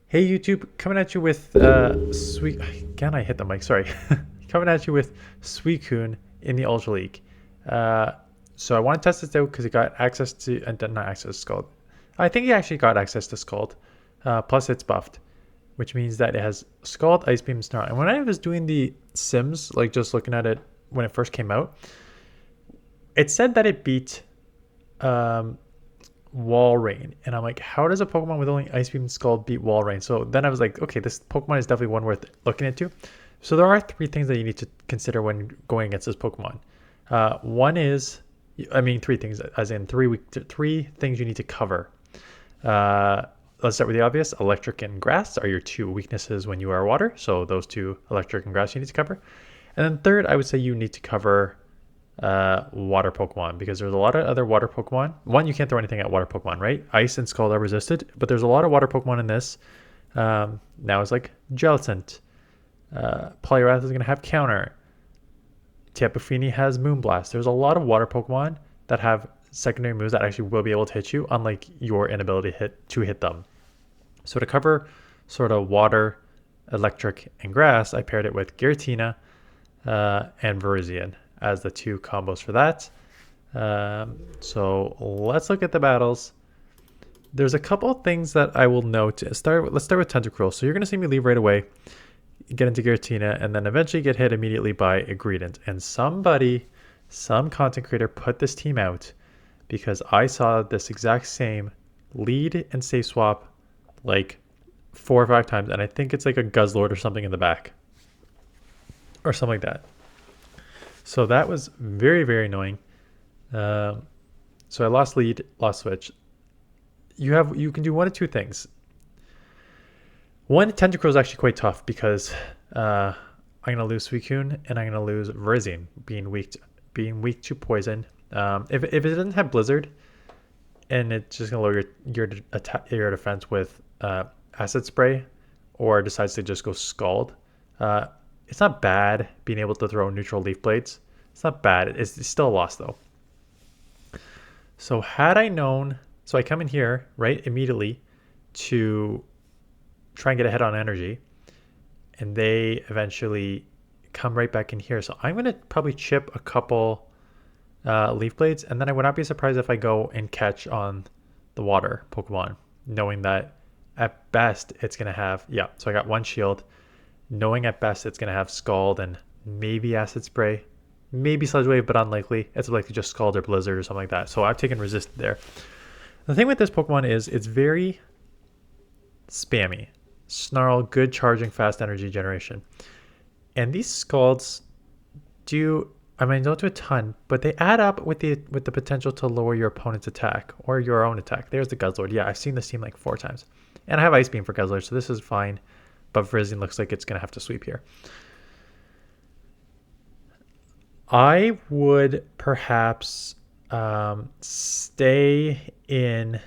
Hey YouTube, coming at you with sweet. Again, I hit the mic. Sorry, coming at you with SUICUNE in the Ultra League. Uh, so I want to test this out because it got access to, and not access to Scald. I think he actually got access to Scald. Plus, it's buffed, which means that it has Scald, Ice Beam, Snarl. And when I was doing the sims, like just looking at it when it first came out, it said that it beat um, Wall Rain, and I'm like, how does a Pokemon with only Ice Beam and Scald beat Wall Rain? So then I was like, okay, this Pokemon is definitely one worth looking into. So there are three things that you need to consider when going against this Pokemon. One is, I mean, three things, as in three things you need to cover. Uh, let's start with the obvious. Electric and grass are your two weaknesses when you are water. So those two, electric and grass, you need to cover. And then third, I would say you need to cover water Pokemon, because there's a lot of other water Pokemon. One, you can't throw anything at water Pokemon, right? Ice and Scald are resisted, but there's a lot of water Pokemon in this. Now it's like Gelatin. Poliwrath is going to have Counter. Tapu Fini has Moonblast. There's a lot of water Pokemon that have secondary moves that actually will be able to hit you, unlike your inability to hit them. So to cover sort of water, electric, and grass, I paired it with Giratina and Virizion as the two combos for that. So let's look at the battles. There's a couple of things that I will note. Let's start with Tentacruel. So you're going to see me leave right away, get into Giratina, and then eventually get hit immediately by a Greedent. And some content creator put this team out because I saw this exact same lead and safe swap like 4 or 5 times, and I think it's like a Guzzlord or something in the back or something like that. So that was very, very annoying. So I lost lead, lost switch. You can do one of two things. One, Tentacruel is actually quite tough because I'm gonna lose SUICUNE and I'm gonna lose Virizion being weak to poison. If it doesn't have Blizzard and it's just gonna lower your defense with Acid Spray, or decides to just go Scald, it's not bad being able to throw neutral Leaf Blades. It's not bad. It's still a loss though. So had I known, so I come in here, right, immediately to try and get ahead on energy, and they eventually come right back in here. So I'm going to probably chip a couple Leaf Blades, and then I would not be surprised if I go and catch on the water Pokemon, knowing that at best it's going to have, yeah, so I got one shield, knowing at best it's going to have Scald and maybe Acid Spray, maybe Sludge Wave, but unlikely. It's likely just Scald or Blizzard or something like that. So I've taken Resist there. The thing with this Pokemon is it's very spammy. Snarl, good charging, fast energy generation. And these Scalds do, I mean, don't do a ton, but they add up with the potential to lower your opponent's attack or your own attack. There's the Guzzlord. Yeah, I've seen this team like 4 times. And I have Ice Beam for Guzzlord, so this is fine. But Virizion looks like it's going to have to sweep here. I would perhaps stay in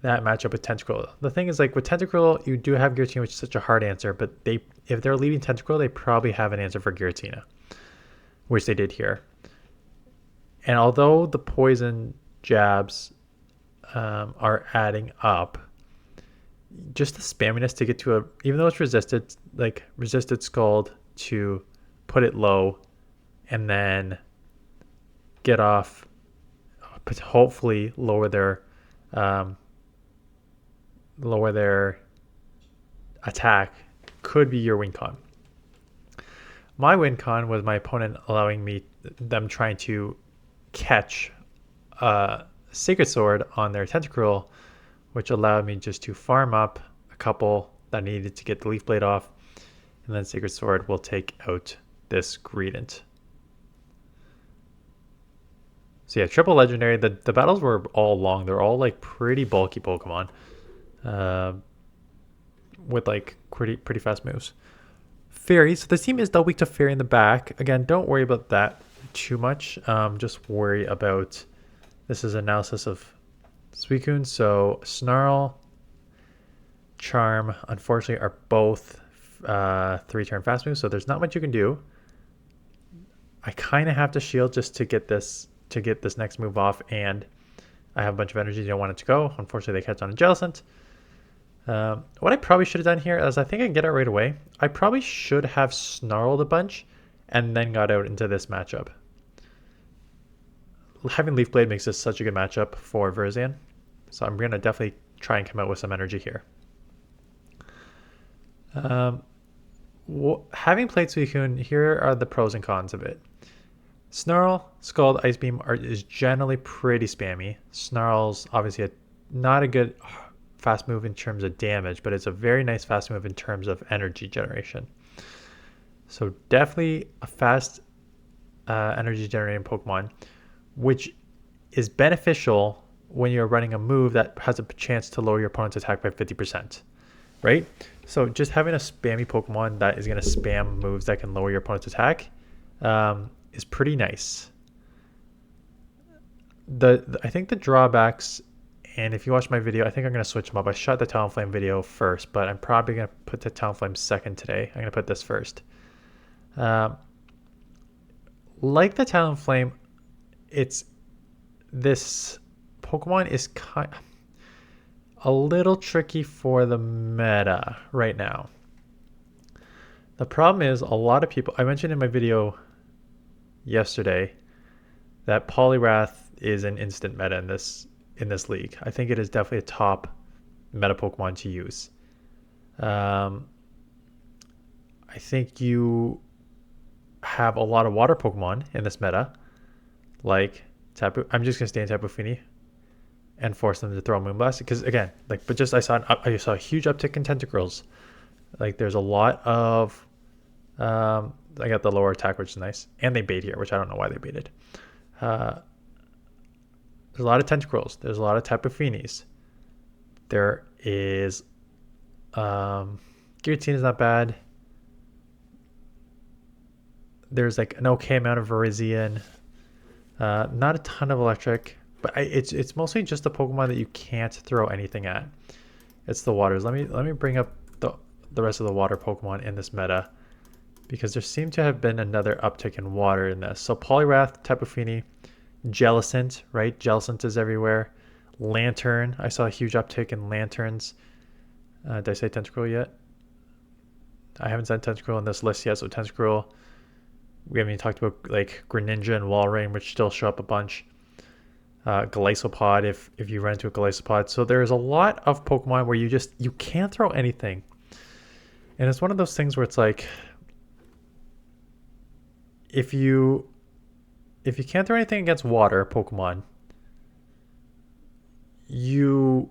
that matchup with Tentacruel. The thing is, like with Tentacruel, you do have Giratina, which is such a hard answer, but if they're leaving Tentacruel, they probably have an answer for Giratina, which they did here. And although the poison jabs are adding up, just the spamminess to get to a, even though it's resisted, like resisted Scald to put it low and then get off, but hopefully lower their attack, could be your win con. My win con was my opponent allowing them trying to catch Sacred Sword on their Tentacruel, which allowed me just to farm up a couple that needed to get the Leaf Blade off, and then Sacred Sword will take out this Greedent. So yeah, triple legendary. The battles were all long. They're all like pretty bulky Pokemon, with like pretty fast moves. Fairy. So this team is double weak to Fairy in the back. Again, don't worry about that too much. Just worry about, this is analysis of SUICUNE. So Snarl, Charm, unfortunately, are both 3-turn fast moves. So there's not much you can do. I kind of have to shield just to get this next move off, and I have a bunch of energy. I don't want it to go. Unfortunately, they catch on a Jellicent. What I probably should have done here is I think I can get it right away. I probably should have snarled a bunch and then got out into this matchup. Having Leaf Blade makes this such a good matchup for Verzian. So I'm going to definitely try and come out with some energy here. Having played Suicune, here are the pros and cons of it. Snarl, Scald, Ice Beam is generally pretty spammy. Snarl's obviously not a good fast move in terms of damage, but it's a very nice fast move in terms of energy generation. So definitely a fast energy generating Pokemon, which is beneficial when you're running a move that has a chance to lower your opponent's attack by 50%, right? So just having a spammy Pokemon that is going to spam moves that can lower your opponent's attack is pretty nice. I think the drawbacks, and if you watch my video, I think I'm going to switch them up. I shot the Talonflame video first, but I'm probably going to put the Talonflame second today. I'm going to put this first. Like the Talonflame, this Pokemon is a little tricky for the meta right now. The problem is a lot of people, I mentioned in my video yesterday that Poliwrath is an instant meta in this league. I think it is definitely a top meta Pokemon to use. I think you have a lot of water Pokemon in this meta, like Tapu. I'm just gonna stay in Tapu Fini and force them to throw Moonblast because again, but just I saw a huge uptick in Tentacruels. Like there's a lot of I got the lower attack, which is nice, and they bait here, which I don't know why they baited. There's a lot of Tentacruels. There's a lot of Tapu Finis. There is Giratina is not bad. There's like an okay amount of Virizion. Not a ton of electric, but it's mostly just a Pokemon that you can't throw anything at. It's the waters. Let me bring up the rest of the water Pokemon in this meta, because there seemed to have been another uptick in water in this. So Poliwrath, Tapu Fini, Jellicent, right? Jellicent is everywhere. Lantern, I saw a huge uptick in Lanterns. Did I say Tentacruel yet? I haven't said Tentacruel in this list yet, so Tentacruel. We haven't even talked about like Greninja and Walrein, which still show up a bunch. Golisopod, if you run into a Golisopod. So there's a lot of Pokemon where you can't throw anything. And it's one of those things where it's like, if you can't throw anything against water Pokemon, your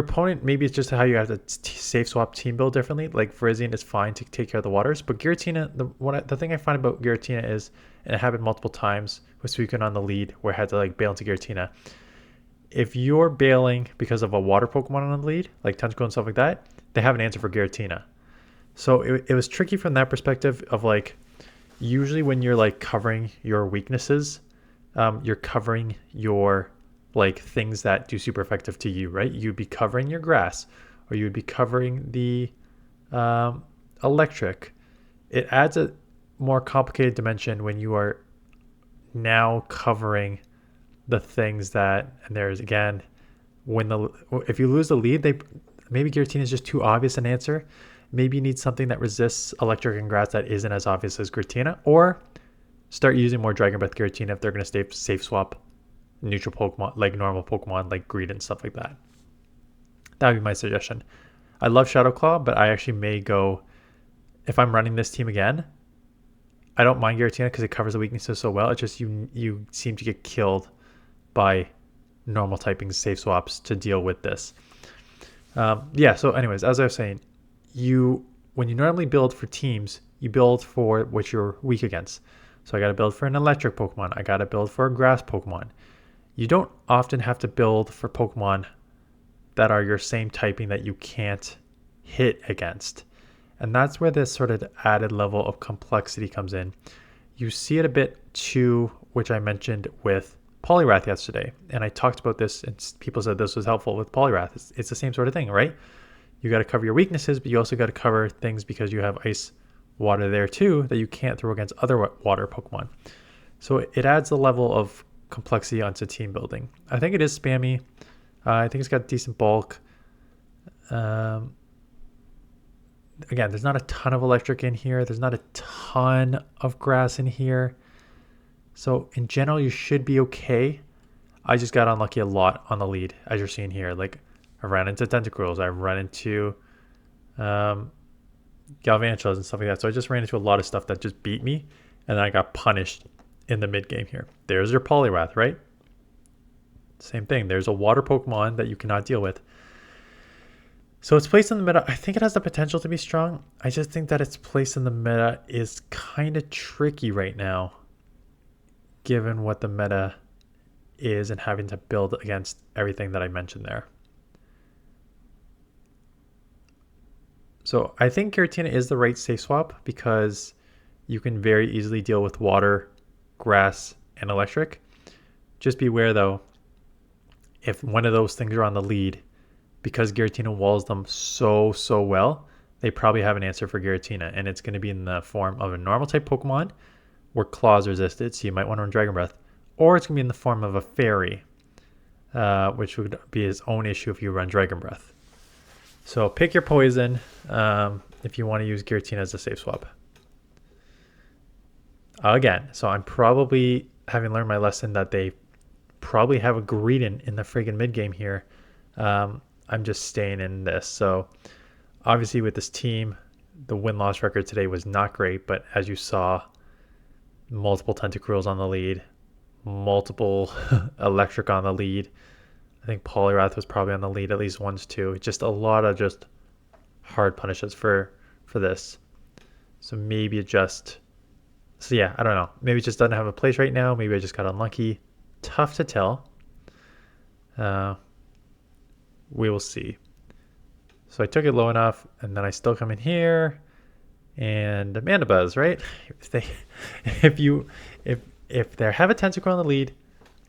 opponent, maybe it's just how you have to safe swap team build differently. Like Virizion is fine to take care of the waters, but Giratina, the thing I find about Giratina is, and it happened multiple times with SUICUNE on the lead where I had to like bail into Giratina. If you're bailing because of a water Pokemon on the lead, like Tentacruel and stuff like that, they have an answer for Giratina. So it was tricky from that perspective of like, usually when you're like covering your weaknesses, you're covering your like things that do super effective to you, right? You'd be covering your grass, or you would be covering the electric. It adds a more complicated dimension when you are now covering the things that, and there's again, if you lose the lead, maybe Giratina is just too obvious an answer. Maybe you need something that resists electric and grass that isn't as obvious as Giratina, or start using more Dragon Breath Giratina if they're going to safe swap neutral Pokemon, like normal Pokemon like Greed and stuff like that. That would be my suggestion. I love Shadow Claw, but I actually may go, if I'm running this team again, I don't mind Giratina because it covers the weaknesses so well. It's just you seem to get killed by normal typing safe swaps to deal with this. Yeah, so anyways, as I was saying, when you normally build for teams, you build for what you're weak against. So I got to build for an electric Pokemon. I got to build for a grass Pokemon. You don't often have to build for Pokemon that are your same typing that you can't hit against. And that's where this sort of added level of complexity comes in. You see it a bit too, which I mentioned with Poliwrath yesterday. And I talked about this and people said this was helpful with Poliwrath. It's the same sort of thing, right? You got to cover your weaknesses, but you also got to cover things because you have ice water there too that you can't throw against other water Pokemon. So it adds a level of complexity onto team building. I think it is spammy. I think it's got decent bulk. Um, again, there's not a ton of electric in here. There's not a ton of grass in here. So in general, you should be okay. I just got unlucky a lot on the lead, as you're seeing here. Like, I ran into Tentacruels. I ran into Galvantras and stuff like that. So I just ran into a lot of stuff that just beat me. And then I got punished in the mid game here. There's your Poliwrath, right? Same thing. There's a water Pokemon that you cannot deal with. So its place in the meta, I think it has the potential to be strong. I just think that its place in the meta is kind of tricky right now, given what the meta is and having to build against everything that I mentioned there. So I think Giratina is the right safe swap because you can very easily deal with water, grass, and electric. Just beware though, if one of those things are on the lead, because Giratina walls them so well, they probably have an answer for Giratina, and it's going to be in the form of a normal type Pokemon where Claws resisted, so you might want to run Dragon Breath, or it's going to be in the form of a Fairy, which would be its own issue if you run Dragon Breath. So pick your poison if you want to use Giratina as a safe swap. Again, so I'm probably, having learned my lesson that they probably have a Greedent in the friggin' mid game here. I'm just staying in this. So obviously with this team, the win-loss record today was not great, but as you saw, multiple Tentacruels on the lead, multiple electric on the lead. I think Poliwrath was probably on the lead at least once too. Just a lot of just hard punishes for this. So maybe it just, so yeah, I don't know. Maybe it just doesn't have a place right now. Maybe I just got unlucky. Tough to tell. We will see. So I took it low enough, and then I still come in here, and Mandibuzz, right? If they have a Tentacruel on the lead,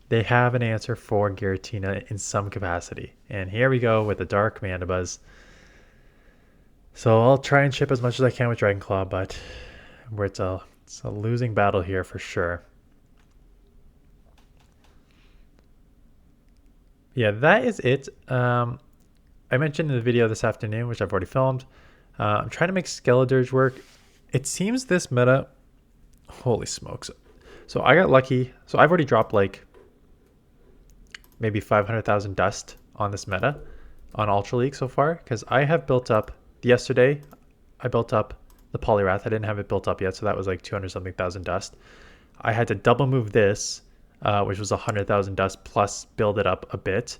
they have an answer for Giratina in some capacity. And here we go with the Dark Mandibuzz. So I'll try and ship as much as I can with Dragon Claw, but it's a losing battle here for sure. Yeah, that is it. I mentioned in the video this afternoon, which I've already filmed, I'm trying to make Skeledirge work. It seems this meta, holy smokes. So I got lucky. So I've already dropped like maybe 500,000 dust on this meta on Ultra League so far, because I have built up, yesterday I built up the Poliwrath. I didn't have it built up yet, so that was like 200 something thousand dust. I had to double move this, which was 100,000 dust plus build it up a bit.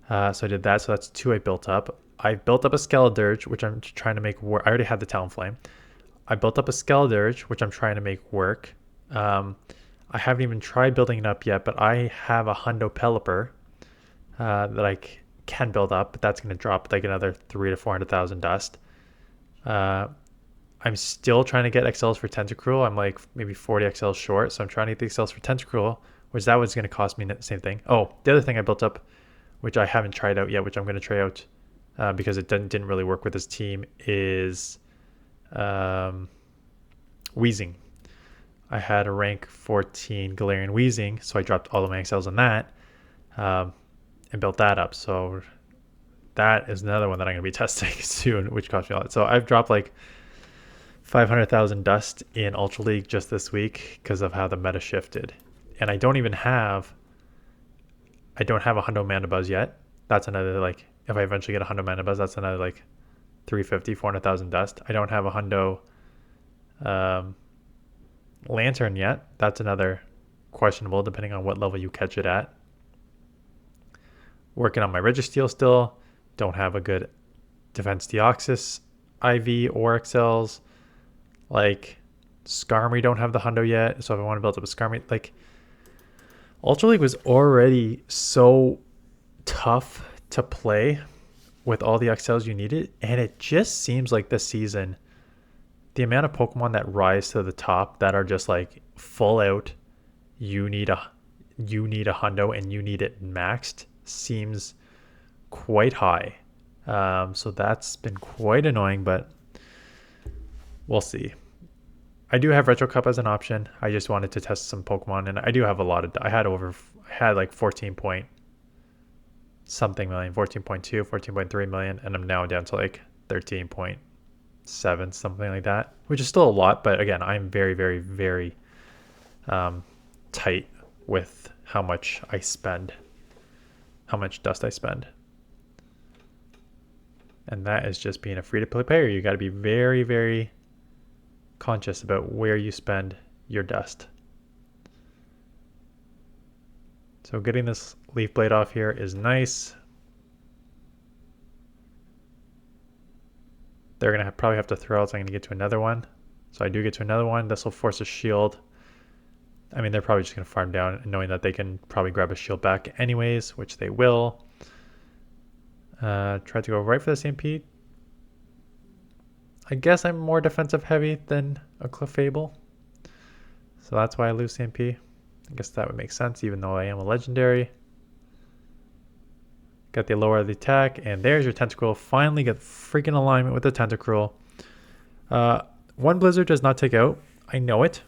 So I did that. So that's 2 I built up. I built up a Skeledirge, which I'm trying to make work. I already had the Talonflame. I built up a Skeledirge, which I'm trying to make work. I haven't even tried building it up yet, but I have a Hundo Pelipper that I can build up, but that's going to drop like another 300,000 to 400,000 dust. I'm still trying to get XLs for Tentacruel. I'm like maybe 40 XLs short, so I'm trying to get the XLs for Tentacruel, which that was going to cost me the same thing. Oh, the other thing I built up, which I haven't tried out yet, which I'm going to try out because it didn't really work with this team, is Weezing. I had a rank 14 Galarian Weezing, so I dropped all of my XLs on that and built that up. So that is another one that I'm going to be testing soon, which cost me a lot. So I've dropped like 500,000 dust in Ultra League just this week because of how the meta shifted. And I don't have a Hundo Mandibuzz yet. That's another, like, if I eventually get a Hundo Mandibuzz, that's another like 350, 400,000 dust. I don't have a Hundo Lantern yet. That's another questionable depending on what level you catch it at. Working on my Registeel still. Don't have a good Defense Deoxys IV or XLs. Like Skarmory don't have the Hundo yet. So if I want to build up a Skarmory, like Ultra League was already so tough to play with all the XLs you needed. And it just seems like this season, the amount of Pokemon that rise to the top that are just like full out, you need a Hundo and you need it maxed, seems quite high. So that's been quite annoying, but we'll see. I do have Retro Cup as an option. I just wanted to test some Pokemon, and I do have a lot of, I had like 14.6 something million, 14.2, 14.3 million, and I'm now down to like 13.7, something like that, which is still a lot. But again, I'm very, very, very tight with how much I spend, how much dust I spend. And that is just being a free-to-play player. You got to be very, very conscious about where you spend your dust. So getting this leaf blade off here is nice. They're going to probably have to throw out, so I'm going to get to another one. So I do get to another one. This will force a shield. I mean, they're probably just going to farm down, knowing that they can probably grab a shield back anyways, which they will. Try to go right for the CMP. I guess I'm more defensive heavy than a Clefable, so that's why I lose CMP. I guess that would make sense, even though I am a legendary. Got the lower of the attack, and there's your Tentacruel. Finally get freaking alignment with the Tentacruel. One Blizzard does not take out. I know it.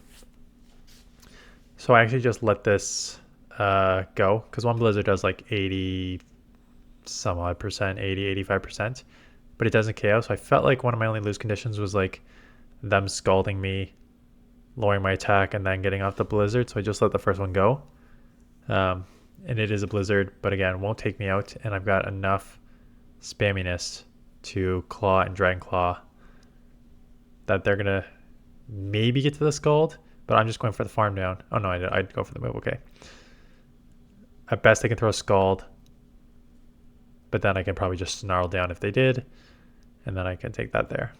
So I actually just let this go, because one Blizzard does like 80 some odd percent, 80, 85%, but it doesn't KO. So I felt like one of my only lose conditions was like them scalding me, lowering my attack, and then getting off the Blizzard. So I just let the first one go. And it is a Blizzard, but again, won't take me out. And I've got enough spamminess to Claw and Dragon Claw that they're going to maybe get to the Scald, but I'm just going for the farm down. Oh no, I'd go for the move. Okay. At best, they can throw a Scald, but then I can probably just snarl down if they did, and then I can take that there.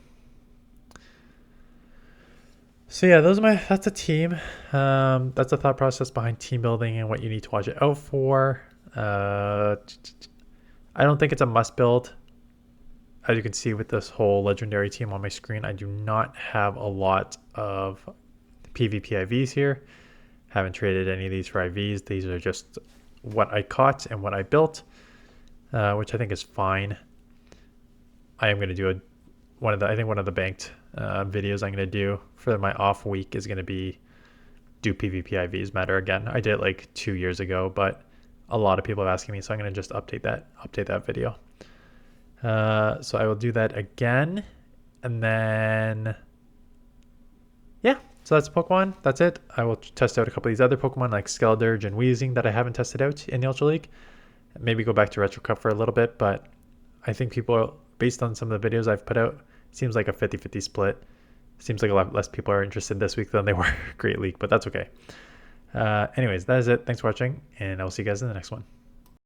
So yeah, that's a team. That's the thought process behind team building and what you need to watch it out for. I don't think it's a must build. As you can see with this whole legendary team on my screen, I do not have a lot of PvP IVs here. Haven't traded any of these for IVs. These are just what I caught and what I built, which I think is fine. I am going to do one of the banked videos I'm going to do for my off week is going to be do PvP IVs matter again. I did it like 2 years ago, but a lot of people are asking me, so I'm going to just update that video. So I will do that again, and then yeah, so that's Pokemon. That's it. I will test out a couple of these other Pokemon like Skeledirge and Weezing that I haven't tested out in the Ultra League. Maybe go back to Retro Cup for a little bit, but I think people, based on some of the videos I've put out, it seems like a 50-50 split. Seems like a lot less people are interested this week than they were Great League, but that's okay. Anyways, that is it. Thanks for watching, and I will see you guys in the next one.